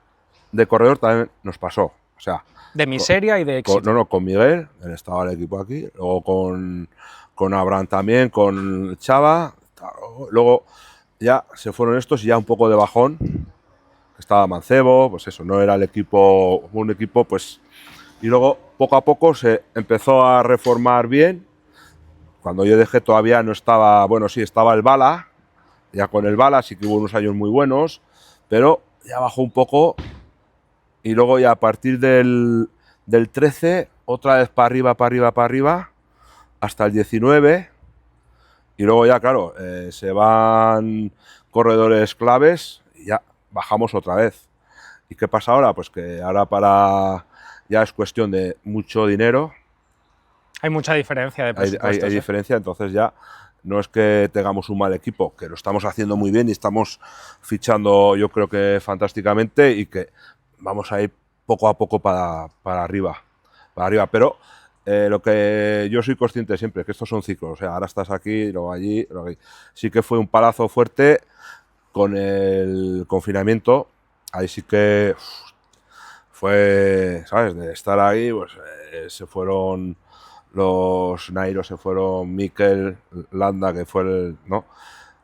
de corredor también nos pasó. O sea, De miseria y de éxito. con Miguel, él estaba el equipo aquí, luego con Abraham también, con Chava, luego ya se fueron estos y ya un poco de bajón, estaba Mancebo, pues eso, no era un equipo pues... Y luego poco a poco se empezó a reformar bien. Cuando yo dejé todavía no estaba, bueno, sí, estaba el Bala, ya con el Bala sí que hubo unos años muy buenos, pero ya bajó un poco y luego ya a partir del 13, otra vez para arriba, hasta el 19, y luego ya, claro, se van corredores claves y ya bajamos otra vez. ¿Y qué pasa ahora? Pues que ahora ya es cuestión de mucho dinero. Hay mucha diferencia de presupuestos. Hay diferencia, entonces ya no es que tengamos un mal equipo, que lo estamos haciendo muy bien y estamos fichando yo creo que fantásticamente y que vamos a ir poco a poco para arriba. Pero lo que yo soy consciente siempre es que estos son ciclos, o sea, ahora estás aquí, luego allí, luego aquí. Sí que fue un palazo fuerte con el confinamiento, ahí sí que fue, ¿sabes? De estar ahí, pues se fueron los Nairo, se fueron Mikel Landa, que fue el, ¿no?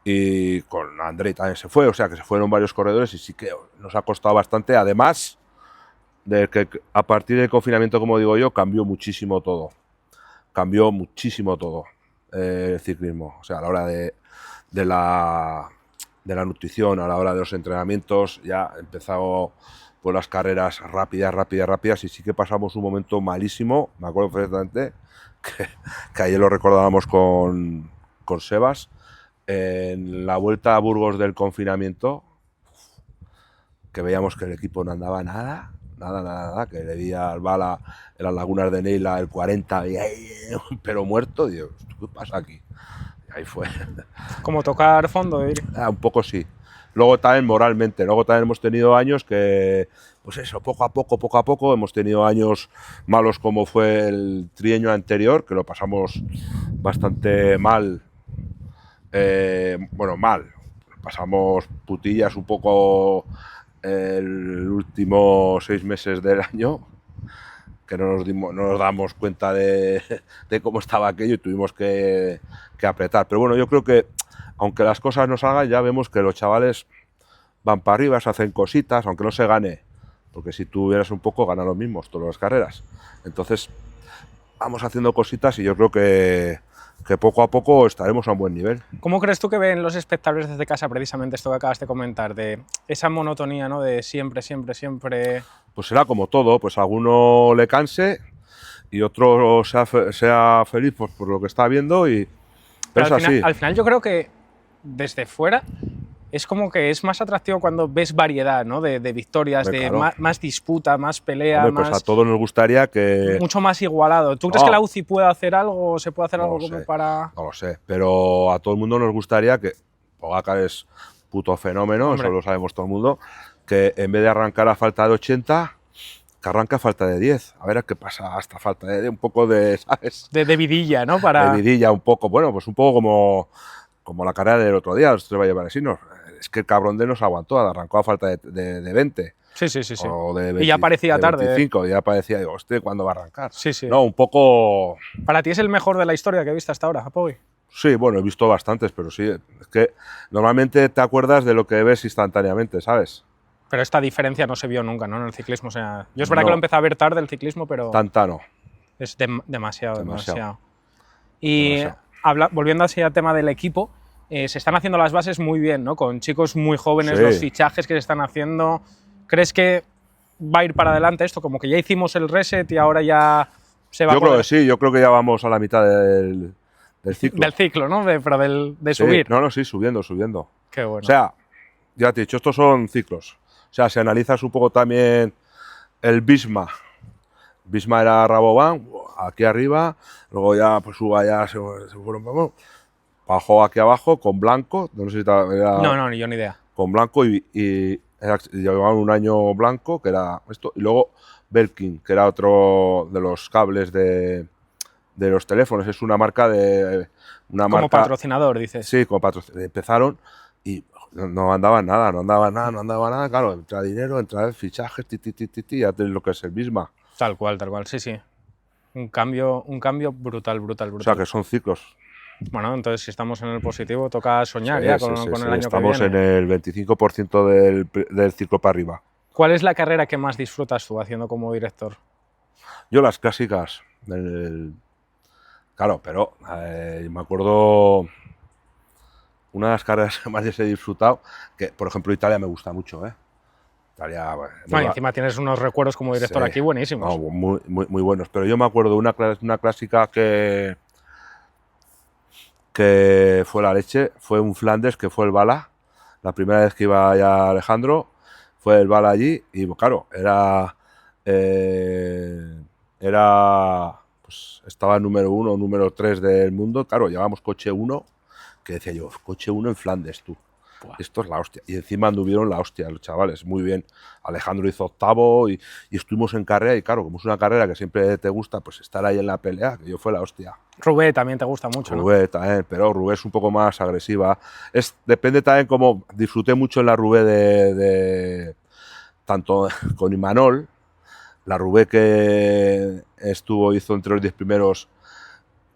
Y con Andrei también se fue, o sea que se fueron varios corredores y sí que nos ha costado bastante, además de que a partir del confinamiento, como digo yo, cambió muchísimo todo el ciclismo, o sea, a la hora de la nutrición, a la hora de los entrenamientos, ya ha empezado pues las carreras rápidas y sí que pasamos un momento malísimo, me acuerdo perfectamente, que ayer lo recordábamos con Sebas, en la vuelta a Burgos del confinamiento, que veíamos que el equipo no andaba nada, que le veía al Bala en las lagunas de Neila el 40, pero muerto, digo, ¿qué pasa aquí? Y ahí fue. Como tocar fondo, Un poco sí. Luego también moralmente, hemos tenido años que, pues eso, poco a poco, hemos tenido años malos como fue el trienio anterior, que lo pasamos bastante mal, mal, pasamos putillas un poco el último 6 meses del año, que no nos damos cuenta de cómo estaba aquello y tuvimos que apretar. Pero bueno, yo creo que aunque las cosas no salgan, ya vemos que los chavales van para arriba, se hacen cositas, aunque no se gane, porque si tú hubieras un poco, ganan los mismos todas las carreras. Entonces, vamos haciendo cositas y yo creo que poco a poco estaremos a un buen nivel. ¿Cómo crees tú que ven los espectadores desde casa precisamente esto que acabas de comentar, de esa monotonía, ¿no? De siempre? Pues será como todo, pues a alguno le canse y otro sea feliz por lo que está viendo y... Pero es así. Al final yo creo que desde fuera es como que es más atractivo cuando ves variedad, ¿no? De victorias, Hombre, de claro. más disputa, más pelea, Hombre, más... pues a todos nos gustaría que... Mucho más igualado. ¿Tú crees que la UCI puede hacer algo o se puede hacer algo como para...? No lo sé, pero a todo el mundo nos gustaría que... Pogacar es puto fenómeno, Hombre. eso lo sabemos todo el mundo, que en vez de arrancar a falta de 80, que arranca a falta de 10. A ver a qué pasa hasta falta de un poco de, ¿sabes? De vidilla, ¿no? Para... De vidilla un poco, bueno, pues un poco como la carrera del otro día, los 3 vallevaresinos. Es que el cabrón de nos aguantó, arrancó a falta de 20. Sí. O de 20, Y ya parecía de tarde. 25, ya parecía, digo, hostia, ¿cuándo va a arrancar? Sí. No, un poco... ¿Para ti es el mejor de la historia que he visto hasta ahora, Apoy? Sí, bueno, he visto bastantes, pero sí, es que normalmente te acuerdas de lo que ves instantáneamente, ¿sabes? Pero esta diferencia no se vio nunca, ¿no? En el ciclismo. O sea, yo es verdad No. que lo empecé a ver tarde el ciclismo, pero Tanta no. es demasiado. Y Demasiado. volviendo así al tema del equipo, se están haciendo las bases muy bien, ¿no? Con chicos muy jóvenes, Sí. los fichajes que se están haciendo. ¿Crees que va a ir para adelante esto? Como que ya hicimos el reset y ahora ya se va Yo a creo poder... que sí, yo creo que ya vamos a la mitad del ciclo. Del ciclo, ¿no? Pero de Sí, subir. no, sí, subiendo. Qué bueno. O sea, ya te he dicho, estos son ciclos. O sea, si analizas un poco también el Visma. Visma era Rabobank, aquí arriba, luego ya pues suba ya se fueron, bajó aquí abajo con Blanco, no sé si era No, yo ni idea. con Blanco y llevaban un año Blanco, que era esto, y luego Belkin, que era otro de los cables de los teléfonos, es una marca de... Como patrocinador, dices. Sí, como patrocinador. Empezaron y no andaban nada, claro, entra dinero, entra el fichaje, ya tienes lo que es el Visma. Tal cual, sí. Un cambio brutal. O sea, que son ciclos. Bueno, entonces si estamos en el positivo, toca soñar Sí, ya sí, con sí, el sí. año Estamos que viene. en el 25% del ciclo para arriba. ¿Cuál es la carrera que más disfrutas tú haciendo como director? Yo las clásicas. Claro, pero me acuerdo una de las carreras que más he disfrutado, que por ejemplo Italia me gusta mucho, ¿eh? Italia, No, y encima tienes unos recuerdos como director sí, aquí buenísimos. no, muy buenos. Pero yo me acuerdo de una clásica que fue la leche, fue un Flandes, que fue el Bala. La primera vez que iba ya Alejandro, fue el Bala allí y claro, pues estaba número 1, número 3 del mundo. Claro, llevábamos coche 1, que decía yo, coche 1 en Flandes, tú. Buah. Esto es la hostia. Y encima anduvieron la hostia los chavales, muy bien. Alejandro hizo octavo y estuvimos en carrera y claro, como es una carrera que siempre te gusta, pues estar ahí en la pelea, que yo fue la hostia. Rubé también te gusta mucho, ¿no? Rubé también, pero Rubé es un poco más agresiva. Depende también como disfruté mucho en la Rubé de tanto con Imanol, la Rubé que hizo entre los 10 primeros,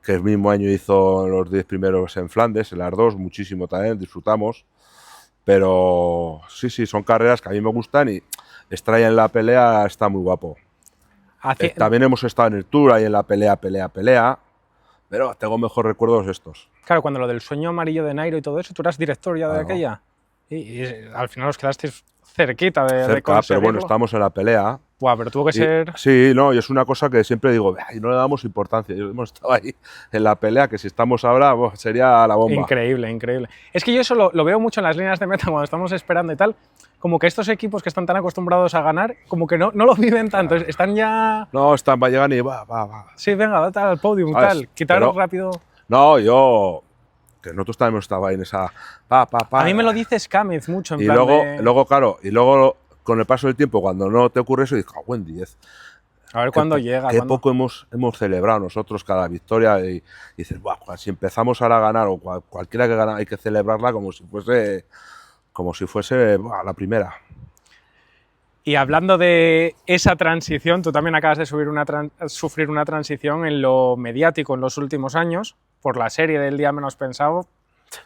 que el mismo año hizo los 10 primeros en Flandes, en las dos, muchísimo también, disfrutamos. Pero sí, son carreras que a mí me gustan y Estrella en la pelea está muy guapo. También hemos estado en el Tour, ahí en la pelea, pero tengo mejor recuerdos estos. Claro, cuando lo del sueño amarillo de Nairo y todo eso, tú eras director ya de Claro. aquella. Y al final os quedasteis cerquita de Cerca, conseguirlo. pero bueno, estamos en la pelea. Buah, pero tuvo que ser... Sí, no, y es una cosa que siempre digo, y no le damos importancia. Hemos estado ahí en la pelea, que si estamos ahora, sería la bomba. Increíble. Es que yo eso lo veo mucho en las líneas de meta cuando estamos esperando y tal, como que estos equipos que están tan acostumbrados a ganar, como que no lo viven tanto, están ya... No, llegan y va. Sí, venga, date al podium, ¿Sabes? tal, quitaros rápido... No, que nosotros también estaba ahí en esa... A mí me lo dice Skámez mucho, en y plan luego, con el paso del tiempo, cuando no te ocurre eso, dices, buen 10. A ver cuándo llega. Qué poco hemos celebrado nosotros cada victoria y dices, si empezamos ahora a ganar o cualquiera que gana hay que celebrarla como si fuese la primera. Y hablando de esa transición, tú también acabas de sufrir una transición en lo mediático en los últimos años, por la serie del Día Menos Pensado.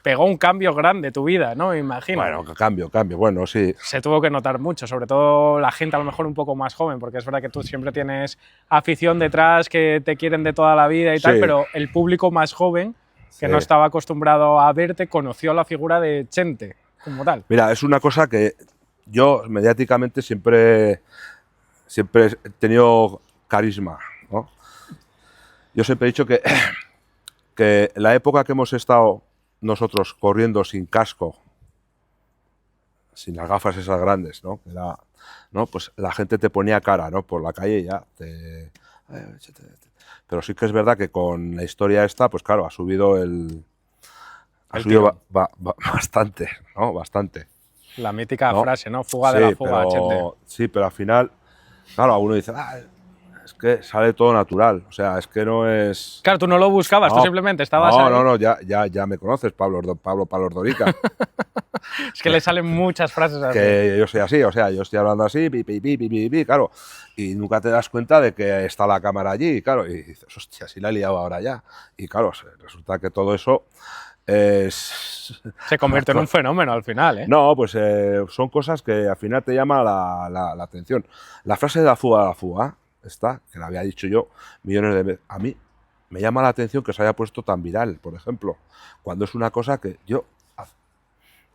Pegó un cambio grande tu vida, ¿no? Me imagino. Bueno, cambio, bueno, sí. Se tuvo que notar mucho, sobre todo la gente a lo mejor un poco más joven, porque es verdad que tú siempre tienes afición detrás, que te quieren de toda la vida y tal, pero el público más joven, que no estaba acostumbrado a verte, conoció la figura de Chente como tal. Mira, es una cosa que yo mediáticamente siempre he tenido carisma, ¿no? Yo siempre he dicho que la época que hemos estado nosotros corriendo sin casco, sin las gafas esas grandes, ¿no? Pues la gente te ponía cara, ¿no? Por la calle ya. Pero sí que es verdad que con la historia esta, pues claro, ha subido bastante, ¿no? Bastante. La mítica frase, ¿no? Fuga de la fuga, Chente. Sí, pero al final, claro, uno dice, es que sale todo natural, o sea, es que no es... Claro, tú no lo buscabas, tú simplemente estabas ahí. No, ya me conoces, Pablo Dorica. Es que le salen muchas frases así. Que yo soy así, o sea, yo estoy hablando así, claro, y nunca te das cuenta de que está la cámara allí, claro, y dices, hostia, si la he liado ahora ya. Y claro, resulta que todo eso es... Se convierte en un fenómeno al final, ¿eh? No, pues son cosas que al final te llama la atención. La frase de la fuga, esta, que la había dicho yo millones de veces, a mí me llama la atención que se haya puesto tan viral, por ejemplo, cuando es una cosa que yo,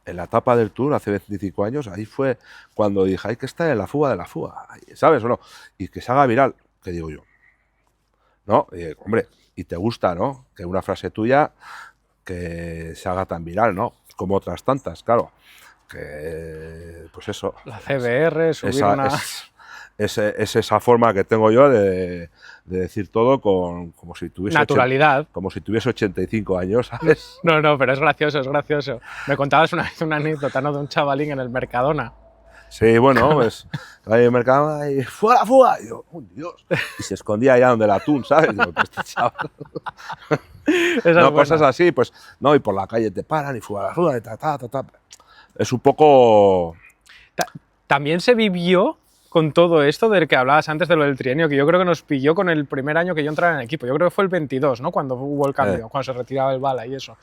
en la etapa del Tour, hace 25 años, ahí fue cuando dije, hay que estar en la fuga de la fuga, ¿sabes o no? Y que se haga viral, ¿qué digo yo? ¿No? Hombre, y te gusta, ¿no? Que una frase tuya que se haga tan viral, ¿no? Como otras tantas, claro. Que, pues eso. La CBR, subir una... Es esa forma que tengo yo de decir todo como si tuviese... Naturalidad. Como si tuviese 85 años, ¿sabes? No, pero es gracioso, es gracioso. Me contabas una vez una anécdota, ¿no? De un chavalín en el Mercadona. Sí, bueno, pues ahí en el Mercadona y ¡fuera, fuera! Y yo, ¡oh, Dios! Y se escondía allá donde el atún, ¿sabes? Digo, este chaval... No, cosas así, pues, no, y por la calle te paran y fuera, fuera, Es un poco... También se vivió con todo esto del que hablabas antes de lo del trienio, que yo creo que nos pilló con el primer año que yo entraba en el equipo. Yo creo que fue el 22, ¿no? Cuando hubo el cambio, cuando se retiraba el bala y eso.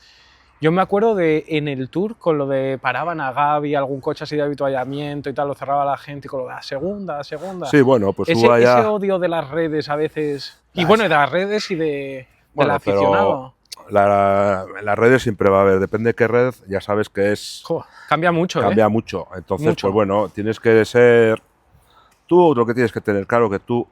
Yo me acuerdo de en el Tour, con lo de paraban a Gavi, algún coche así de habituallamiento y tal, lo cerraba la gente, y con lo de la segunda. Sí, bueno, pues ese, hubo allá... ese odio de las redes a veces, y bueno, de las redes y del aficionado. Las redes siempre va a haber, depende de qué red, ya sabes que es... Cambia mucho, Cambia mucho, entonces, pues bueno, tienes que ser... Tú lo que tienes que tener claro que tú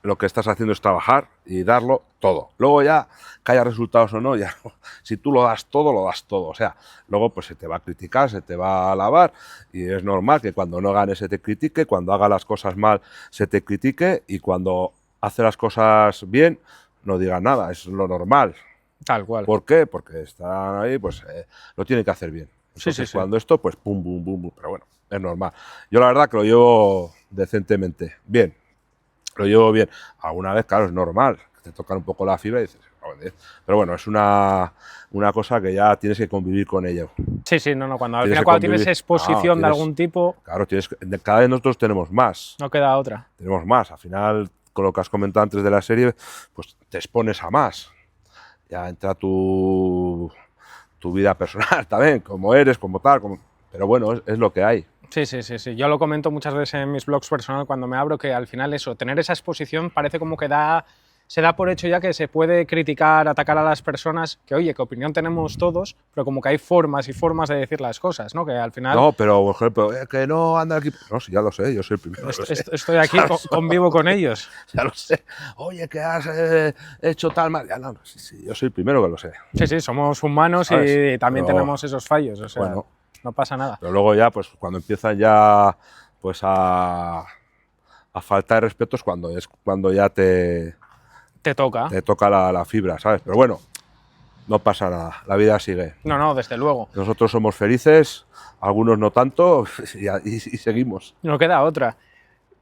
lo que estás haciendo es trabajar y darlo todo. Luego ya, que haya resultados o no, ya si tú lo das todo, lo das todo. O sea, luego pues se te va a criticar, se te va a alabar y es normal que cuando no ganes se te critique, cuando haga las cosas mal se te critique y cuando hace las cosas bien no diga nada, es lo normal. Tal cual. ¿Por qué? Porque están ahí, pues lo tienen que hacer bien. Entonces, cuando esto, pues pum, pum, pum, pum, pero bueno, es normal. Yo la verdad que lo llevo decentemente, bien, lo llevo bien. Alguna vez, claro, es normal, te tocan un poco la fibra y dices, joder, pero bueno, es una cosa que ya tienes que convivir con ello. Sí, no, cuando al final cuando tienes exposición de algún tipo... Claro, cada vez nosotros tenemos más. No queda otra. Tenemos más, al final, con lo que has comentado antes de la serie, pues te expones a más. Ya entra tu vida personal también, como eres, como tal, pero bueno, es lo que hay. Sí. Yo lo comento muchas veces en mis blogs personales cuando me abro, que al final eso, tener esa exposición parece como que se da por hecho ya que se puede criticar, atacar a las personas, que oye, que opinión tenemos todos, pero como que hay formas y formas de decir las cosas, ¿no? Que al final... No, pero por ejemplo, que no anda aquí... No, sí, ya lo sé, yo soy el primero. Estoy aquí, convivo con ellos. Ya lo sé. Oye, que has hecho tal mal. Ya no, sí, yo soy el primero que lo sé. Sí, somos humanos, ¿sabes? Y también tenemos esos fallos, o sea, bueno, no pasa nada. Pero luego ya, pues cuando empiezan ya pues a faltar respeto es cuando ya te toca la fibra, ¿sabes? Pero bueno, no pasa nada, la vida sigue. No, desde luego. Nosotros somos felices, algunos no tanto, y seguimos. No queda otra.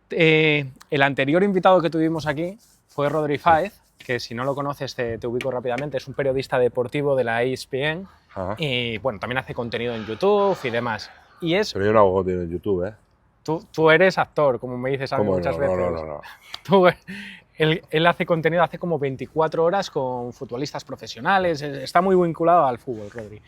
El anterior invitado que tuvimos aquí fue Rodri Fáez, que si no lo conoces te ubico rápidamente, es un periodista deportivo de la ESPN. Ajá. Y bueno, también hace contenido en YouTube y demás. Pero yo no hago contenido en YouTube, ¿eh? Tú eres actor, como me dices a mí muchas veces. No. Él hace contenido hace como 24 horas con futbolistas profesionales, está muy vinculado al fútbol, Rodri.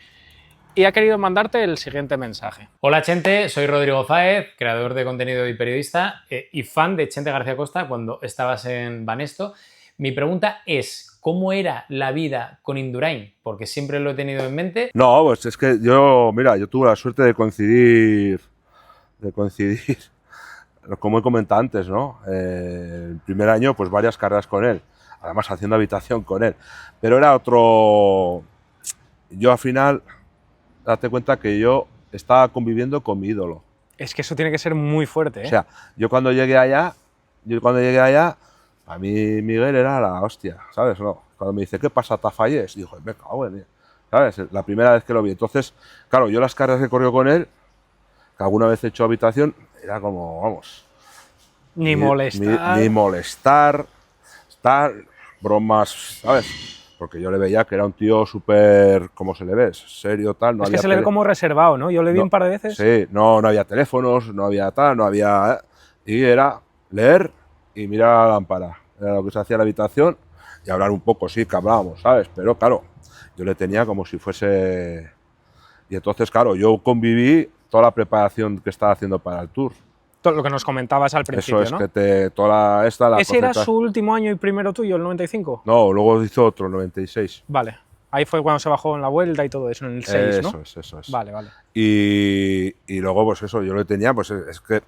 Y ha querido mandarte el siguiente mensaje. Hola Chente, soy Rodrigo Fáez, creador de contenido y periodista y fan de Chente García Costa cuando estabas en Banesto. Mi pregunta es, ¿cómo era la vida con Indurain? Porque siempre lo he tenido en mente. No, pues es que yo tuve la suerte de coincidir, como he comentado antes, ¿no? El primer año, pues varias carreras con él, además haciendo habitación con él. Pero era otro... Yo al final, date cuenta que yo estaba conviviendo con mi ídolo. Es que eso tiene que ser muy fuerte, ¿eh? O sea, yo cuando llegué allá, a mí Miguel era la hostia, ¿sabes? No, cuando me dice, ¿qué pasa, Tafallés? Dijo, me cago en él, ¿sabes? La primera vez que lo vi. Entonces, claro, yo las carreras que corrió con él, que alguna vez he hecho habitación, era como, vamos... Ni molestar. Ni molestar, estar, bromas, ¿sabes? porque yo le veía que era un tío súper, ¿cómo se le ve? Serio, tal. No Es que había se le ve como reservado, ¿no? Yo le vi No, un par de veces. Sí, no había teléfonos, no había tal, no había... Y era leer y mirar a la lámpara. Era lo que se hacía en la habitación y hablar un poco, sí, que hablábamos, ¿sabes? Pero claro, yo le tenía como si fuese... Y entonces, claro, yo conviví toda la preparación que estaba haciendo para el tour. Todo lo que nos comentabas al principio, Eso es ¿no? que toda la ¿Ese era concentración... su último año y primero tuyo, el 95? No, luego hizo otro, 96. Vale. Ahí fue cuando se bajó en la vuelta y todo eso, en el 6, ¿no? Eso es. Vale, vale. Y luego, pues eso, yo le tenía, pues es que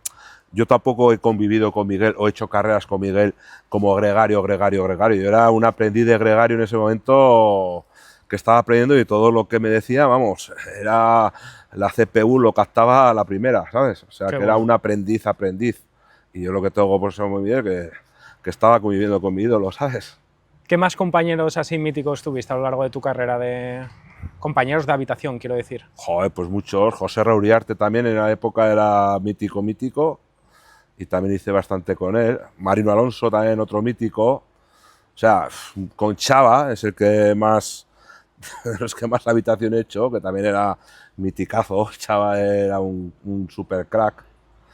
yo tampoco he convivido con Miguel o he hecho carreras con Miguel como gregario. Yo era un aprendiz de gregario en ese momento que estaba aprendiendo y todo lo que me decía, vamos, era la CPU lo captaba a la primera, ¿sabes? O sea, Qué que era bueno. un aprendiz. Y yo lo que tengo por eso muy bien, que estaba conviviendo con mi ídolo, ¿sabes? ¿Qué más compañeros así míticos tuviste a lo largo de tu carrera de compañeros de habitación, quiero decir? Joder, pues muchos. José Rauriarte también en la época era mítico. Y también hice bastante con él. Marino Alonso también, otro mítico. O sea, con Chava es el que más, de los que más habitación he hecho, que también era miticazo. Chava era un super crack.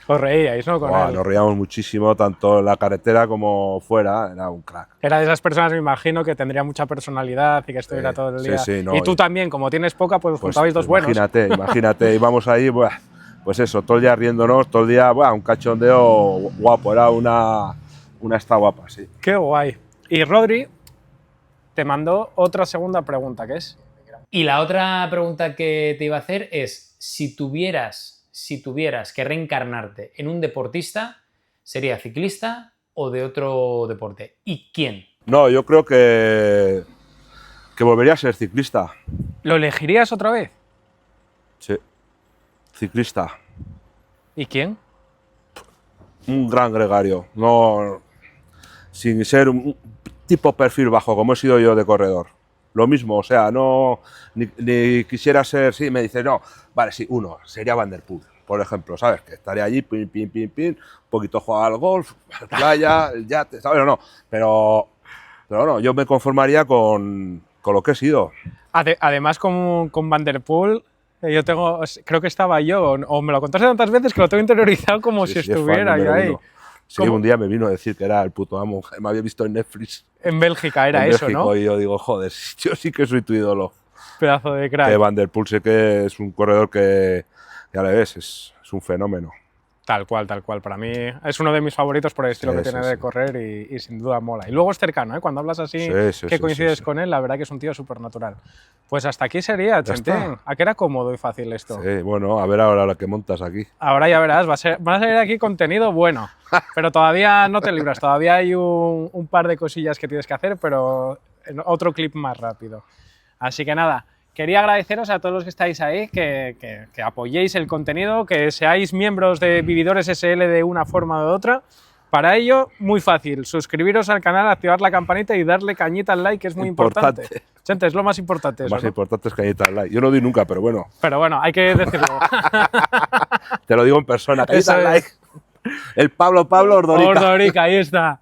Os reíais, ¿no? Con él. Nos reíamos muchísimo, tanto en la carretera como fuera, era un crack. Era de esas personas, me imagino, que tendría mucha personalidad y que estuviera todo el día. Sí, no, y tú también, como tienes poca, pues juntabais dos buenos. Imagínate, íbamos ahí, pues eso, todo el día riéndonos, todo el día, un cachondeo guapo, era una esta guapa, sí. Qué guay. Y Rodri te mandó otra segunda pregunta, que es... Y la otra pregunta que te iba a hacer es, si tuvieras que reencarnarte en un deportista, ¿sería ciclista o de otro deporte? ¿Y quién? No, yo creo que volvería a ser ciclista. ¿Lo elegirías otra vez? Sí, ciclista. ¿Y quién? Un gran gregario, no, sin ser un tipo perfil bajo como he sido yo de corredor. Lo mismo, o sea, no ni quisiera ser, sí, me dice, no, vale, sí, uno, sería Van der Poel, por ejemplo, ¿sabes? Que estaría allí, pin, un poquito jugar al golf, playa, el yate, ¿sabes? No, pero no, yo me conformaría con lo que he sido. Además, con Van der Poel, yo tengo, creo que estaba yo, o me lo contaste tantas veces que lo tengo interiorizado como si estuviera yo ahí. Sí, un día me vino a decir que era el puto amo, me había visto en Netflix. En Bélgica era en eso, México, ¿no? Y yo digo, joder, yo sí que soy tu ídolo. Pedazo de crack. Que Van der Poel sé que es un corredor que, ya le ves, es un fenómeno. Tal cual. Para mí es uno de mis favoritos por el estilo que tiene de correr y sin duda mola. Y luego es cercano, ¿eh? Cuando hablas así, que coincides con él, la verdad que es un tío súper natural. Pues hasta aquí sería, Chentín. ¿A qué era cómodo y fácil esto? Sí, bueno, a ver ahora lo que montas aquí. Ahora ya verás, van a salir aquí contenido bueno, pero todavía no te libras, todavía hay un par de cosillas que tienes que hacer, pero en otro clip más rápido. Así que nada, quería agradeceros a todos los que estáis ahí, que apoyéis el contenido, que seáis miembros de Vividores SL de una forma o de otra. Para ello, muy fácil, suscribiros al canal, activar la campanita y darle cañita al like, que es muy importante. Chente, es lo más importante. Lo más importante es cañita al like. Yo no doy nunca, pero bueno. Pero bueno, hay que decirlo. Te lo digo en persona, cañita al like. El Pablo Ordorica. Ordorica, ahí está.